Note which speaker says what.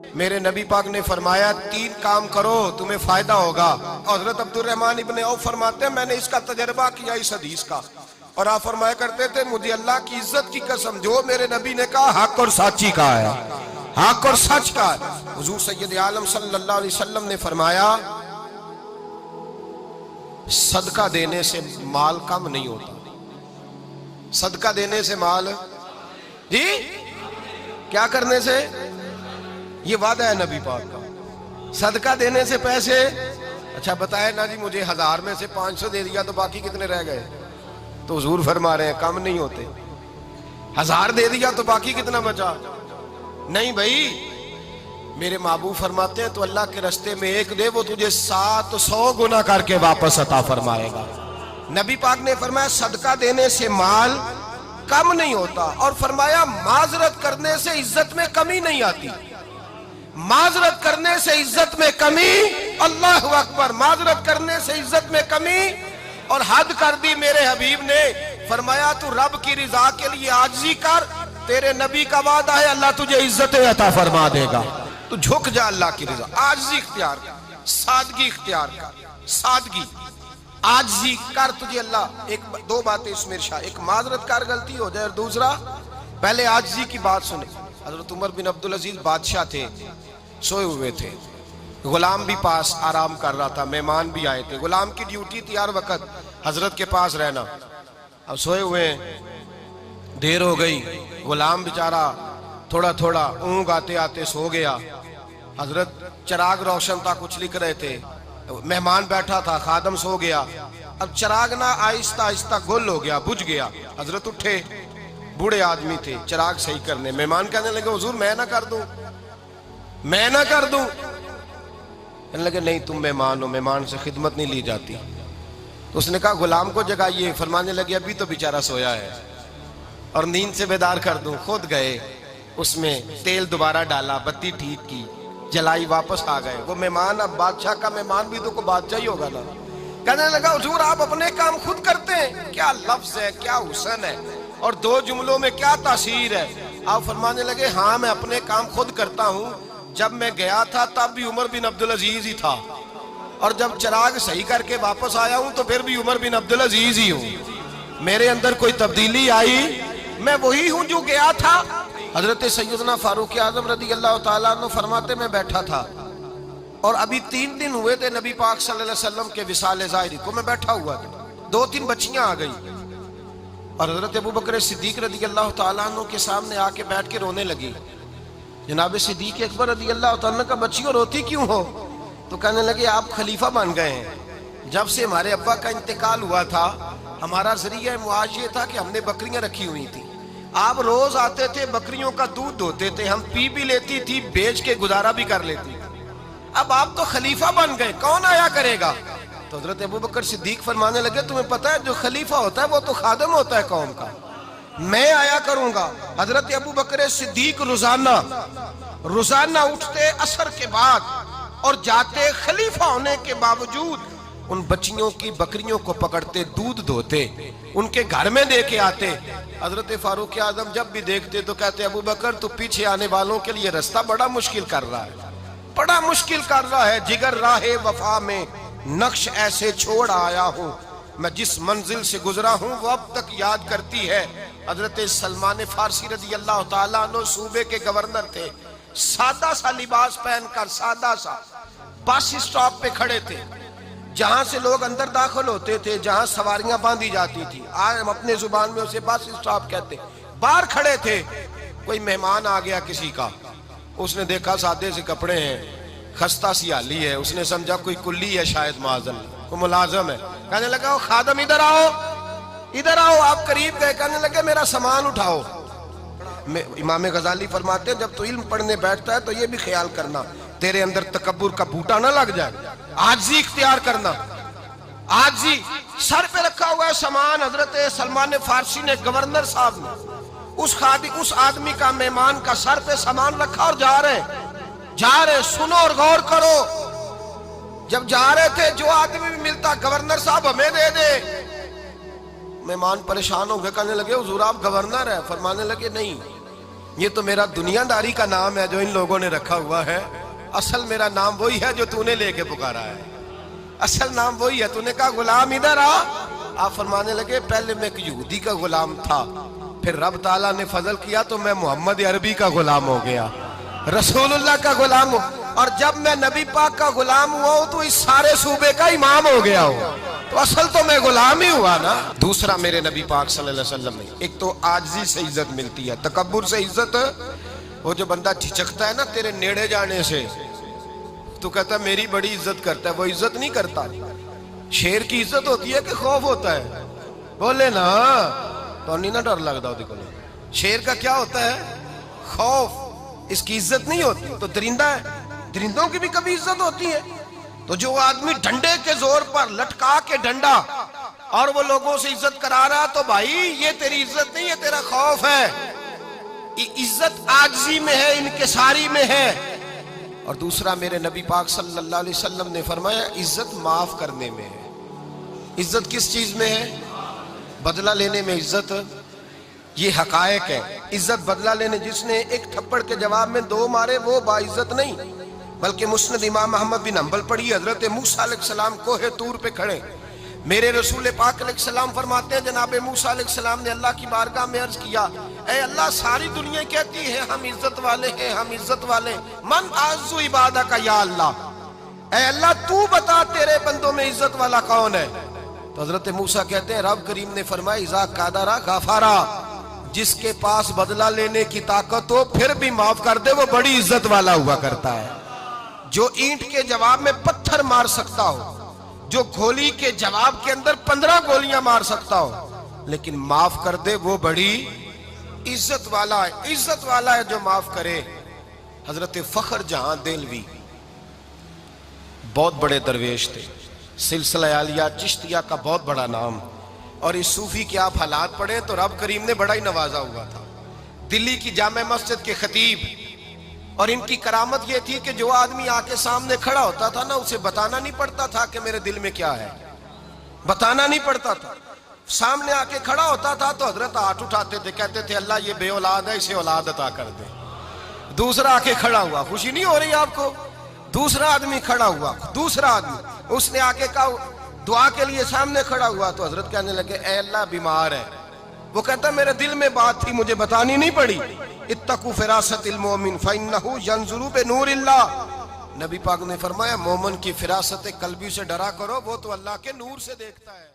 Speaker 1: میرے نبی پاک نے فرمایا 3 کام کرو تمہیں فائدہ ہوگا۔ حضرت عبدالرحمن ابن عوف فرماتے ہیں میں نے اس کا تجربہ کیا اس حدیث کا، اور آپ فرمایا کرتے تھے مجھے اللہ کی عزت کی قسم جو میرے نبی نے کہا حق اور سچی کہا ہے، حق اور سچ کہا ہے۔ حضور سید عالم صلی اللہ علیہ وسلم نے فرمایا صدقہ دینے سے مال کم نہیں ہوتا، صدقہ دینے سے مال جی کیا کرنے سے، یہ وعدہ ہے نبی پاک کا، صدقہ دینے سے پیسے، اچھا بتائے نا جی مجھے 1000 میں سے 500 دے دیا تو باقی کتنے رہ گئے؟ تو حضور فرما رہے ہیں کم نہیں ہوتے، 1000 دے دیا تو باقی کتنا بچا؟ نہیں بھائی، میرے محبوب فرماتے ہیں تو اللہ کے رستے میں 1 دے وہ تجھے 700 گنا کر کے واپس عطا فرمائے گا۔ نبی پاک نے فرمایا صدقہ دینے سے مال کم نہیں ہوتا، اور فرمایا معذرت کرنے سے عزت میں کمی نہیں آتی، معذرت کرنے سے عزت میں کمی، اللہ اکبر، معذرت کرنے سے عزت میں کمی، اور حد کر دی میرے حبیب نے، فرمایا تو رب کی رضا کے لیے عاجزی کر، تیرے نبی کا وعدہ ہے اللہ تجھے عزت عطا فرما دے گا، تو جھک جا اللہ کی رضا، عاجزی اختیار کر، سادگی اختیار کر، سادگی عاجزی کر، تجھے اللہ 2 باتیں اس میں ارشاد، ایک معذرت کر غلطی ہو جائے، اور دوسرا پہلے عاجزی کی بات سنے۔ حضرت عمر بن عبدالعزیز بادشاہ تھے، سوئے ہوئے تھے، غلام بھی پاس آرام کر رہا تھا، مہمان بھی آئے تھے، غلام کی ڈیوٹی تھی ہر وقت حضرت کے پاس رہنا، اب سوئے ہوئے دیر ہو گئی، غلام بیچارہ تھوڑا تھوڑا اونگ آتے آتے سو گیا، حضرت چراغ روشن تھا کچھ لکھ رہے تھے، مہمان بیٹھا تھا خادم سو گیا، اب چراغ نہ آہستہ آہستہ گل ہو گیا، بجھ گیا، حضرت اٹھے، بوڑھے آدمی تھے چراغ صحیح کرنے، مہمان کہنے لگے حضور میں نہ کر دوں، میں نہ کر دوں، کہنے لگے نہیں تم مہمان ہو، مہمان سے خدمت نہیں لی جاتی، تو اس نے کہا غلام کو جگائیے، فرمانے لگے ابھی تو بیچارہ سویا ہے اور نیند سے بیدار کر دوں، خود گئے اس میں تیل دوبارہ ڈالا، بتی ٹھیک کی، جلائی، واپس آ گئے، وہ مہمان اب بادشاہ کا مہمان بھی تو کوئی بادشاہ ہی ہوگا نا، کہنے لگا حضور آپ اپنے کام خود کرتے ہیں، کیا لفظ ہے، کیا حسن ہے، اور 2 جملوں میں کیا تاثیر ہے، آپ فرمانے لگے ہاں میں اپنے کام خود کرتا ہوں، جب میں گیا تھا تب بھی عمر بن عبدالعزیز ہی تھا، اور جب چراغ صحیح کر کے واپس آیا ہوں تو پھر بھی عمر بن عبدالعزیز ہی ہوں، میرے اندر کوئی تبدیلی آئی، میں وہی ہوں جو گیا تھا۔ حضرت سیدنا فاروق اعظم رضی اللہ تعالیٰ عنہ فرماتے میں بیٹھا تھا اور ابھی 3 دن ہوئے تھے نبی پاک صلی اللہ علیہ وسلم کے وصال ظاہری کو، میں بیٹھا ہوا تھا، 2-3 بچیاں آ گئی اور حضرت ابوبکر صدیق رضی اللہ تعالیٰ عنہ کے سامنے آ کے بیٹھ کے رونے لگی، جناب صدیق اکبر رضی اللہ تعالیٰ عنہ کا بچیوں روتی کیوں ہو؟ تو کہنے لگے آپ خلیفہ بن گئے ہیں، جب سے ہمارے ابا کا انتقال ہوا تھا ہمارا ذریعہ معاش یہ تھا کہ ہم نے بکریاں رکھی ہوئی تھی، آپ روز آتے تھے بکریوں کا دودھ دھوتے تھے، ہم پی بھی لیتی تھی بیچ کے گزارا بھی کر لیتی، اب آپ تو خلیفہ بن گئے کون آیا کرے گا؟ تو حضرت ابوبکر صدیق فرمانے لگے تمہیں پتہ ہے جو خلیفہ ہوتا ہے وہ تو خادم ہوتا ہے قوم کا، میں آیا کروں گا۔ حضرت ابوبکر صدیق روزانہ اٹھتے عصر کے بعد اور جاتے، خلیفہ ہونے کے باوجود ان بچیوں کی بکریوں کو پکڑتے، دودھ دھوتے، ان کے گھر میں دے کے آتے۔ حضرت فاروق اعظم جب بھی دیکھتے تو کہتے ابوبکر تو پیچھے آنے والوں کے لیے رستہ بڑا مشکل کر رہا ہے، بڑا مشکل کر رہا ہے، جگر راہ وفا میں نقش ایسے چھوڑ آیا ہوں، میں جس منزل سے گزرا ہوں وہ اب تک یاد کرتی ہے۔ حضرت سلمان فارسی رضی اللہ تعالیٰ عنہ صوبے کے گورنر تھے، سادہ سا لباس پہن کر، سادہ سا، بس اسٹاپ پہ کھڑے تھے، جہاں سے لوگ اندر داخل ہوتے تھے، جہاں سواریاں باندھی جاتی تھی، آج ہم اپنے زبان میں اسے بس اسٹاپ کہتے، باہر کھڑے تھے، کوئی مہمان آ گیا کسی کا، اس نے دیکھا سادے سے کپڑے ہیں، خستہ سی حالی ہے، اس نے سمجھا کوئی کلی ہے شاید معاذاللہ، کوئی ملازم ہے، کہنے لگا خادم ادھر آؤ، ادھر آؤ، آپ قریب گئے، کہنے لگے میرا سامان اٹھاؤ۔ امام غزالی فرماتے ہیں جب تو علم پڑھنے بیٹھتا ہے تو یہ بھی خیال کرنا تیرے اندر تکبر کا بوٹا نہ لگ جائے، عاجزی اختیار کرنا، عاجزی، سر پہ رکھا ہوا ہے سامان، حضرت سلمان فارسی نے گورنر صاحب نے اس آدمی کا، مہمان کا سر پہ سامان رکھا اور جا رہے، سنو اور غور کرو، جب جا رہے تھے جو آدمی بھی ملتا گورنر صاحب ہمیں دے دے، مہمان پریشان ہو گئے، کہنے لگے حضور آپ گورنر ہیں، فرمانے لگے نہیں، یہ تو میرا دنیا داری کا نام ہے جو ان لوگوں نے رکھا ہوا ہے، اصل میرا نام وہی ہے جو تو نے لے کے پکارا ہے، اصل نام وہی ہے۔ تو نے کہا غلام ادھر آ، آپ فرمانے لگے پہلے میں ایک یہودی کا غلام تھا، پھر رب تعالیٰ نے فضل کیا تو میں محمد عربی کا غلام ہو گیا، رسول اللہ کا غلام ہوں، اور جب میں نبی پاک کا غلام ہوا ہوں تو اس سارے صوبے کا امام ہو گیا ہوں، تو اصل تو میں غلام ہی ہوا نا۔ دوسرا میرے نبی پاک صلی اللہ علیہ وسلم نے، ایک تو عاجزی سے عزت ملتی ہے، تکبر سے عزت، وہ جو بندہ جھجکتا ہے نا تیرے نیڑے جانے سے، تو کہتا ہے میری بڑی عزت کرتا ہے، وہ عزت نہیں کرتا۔ شیر کی عزت ہوتی ہے کہ خوف ہوتا ہے؟ بولے نا، تو نہیں نہ ڈر لگتا ہوتی کو۔ شیر کا کیا ہوتا ہے؟ خوف، اس کی عزت نہیں ہوتی۔ تو درندہ ہے، درندوں کی بھی کبھی عزت ہوتی ہے؟ تو جو آدمی ڈنڈے کے زور پر لٹکا کے ڈنڈا اور وہ لوگوں سے عزت کرا رہا، تو بھائی یہ تیری عزت نہیں، یہ تیرا خوف ہے۔ عزت عاجزی میں ہے، انکساری میں ہے۔ اور دوسرا میرے نبی پاک صلی اللہ علیہ وسلم نے فرمایا عزت معاف کرنے میں ہے۔ عزت کس چیز میں ہے؟ بدلہ لینے میں عزت، یہ حقائق ہے۔ عزت بدلہ لینے، جس نے ایک تھپڑ کے جواب میں 2 مارے وہ باعزت نہیں، بلکہ مسند امام احمد بن حنبل پڑھی، حضرت موسیٰ علیہ السلام کوہ طور پہ کھڑے، میرے رسول پاک علیہ السلام فرماتے ہیں جناب موسیٰ علیہ السلام نے اللہ کی بارگاہ میں عرض کیا، اے اللہ ساری دنیا کہتی ہے ہم عزت والے ہیں، ہم عزت والے، من اعز عبادک یا اللہ، اے اللہ تو بتا تیرے بندوں میں عزت والا کون ہے؟ تو حضرت موسیٰ کہتے ہیں رب کریم نے فرمایا اذا قادر غفارا، جس کے پاس بدلہ لینے کی طاقت ہو پھر بھی معاف کر دے وہ بڑی عزت والا ہوا کرتا ہے۔ جو اینٹ کے جواب میں پتھر مار سکتا ہو، جو گولی کے جواب کے اندر 15 گولیاں مار سکتا ہو لیکن معاف کر دے وہ بڑی عزت والا ہے۔ عزت والا ہے جو معاف کرے۔ حضرت فخر جہاں دہلوی بہت بڑے درویش تھے، سلسلہ عالیہ چشتیہ کا بہت بڑا نام، اور اس صوفی کے آپ حالات پڑھیں تو رب کریم نے بڑا ہی نوازا ہوا تھا۔ دلی کی جامع مسجد کے خطیب، اور ان کی کرامت یہ تھی کہ جو آدمی آ کے سامنے کھڑا ہوتا تھا نا اسے بتانا نہیں پڑتا تھا کہ میرے دل میں کیا ہے، بتانا نہیں پڑتا تھا۔ سامنے آ کے کھڑا ہوتا تھا تو حضرت ہاتھ اٹھاتے تھے، کہتے تھے اللہ یہ بے اولاد ہے اسے اولاد عطا کر دے۔ دوسرا آ کے کھڑا ہوا، خوشی نہیں ہو رہی آپ کو؟ دوسرا آدمی کھڑا ہوا، دوسرا آدمی، اس نے آ کے کہا دعا کے لیے سامنے کھڑا ہوا تو حضرت کہنے لگے اے اللہ بیمار ہے، وہ کہتا میرے دل میں بات تھی مجھے بتانی نہیں پڑی، اتقوا فراست المومن فإنہ ینظر بنور اللہ، نبی پاک نے فرمایا مومن کی فراست قلبی سے ڈرا کرو، وہ تو اللہ کے نور سے دیکھتا ہے۔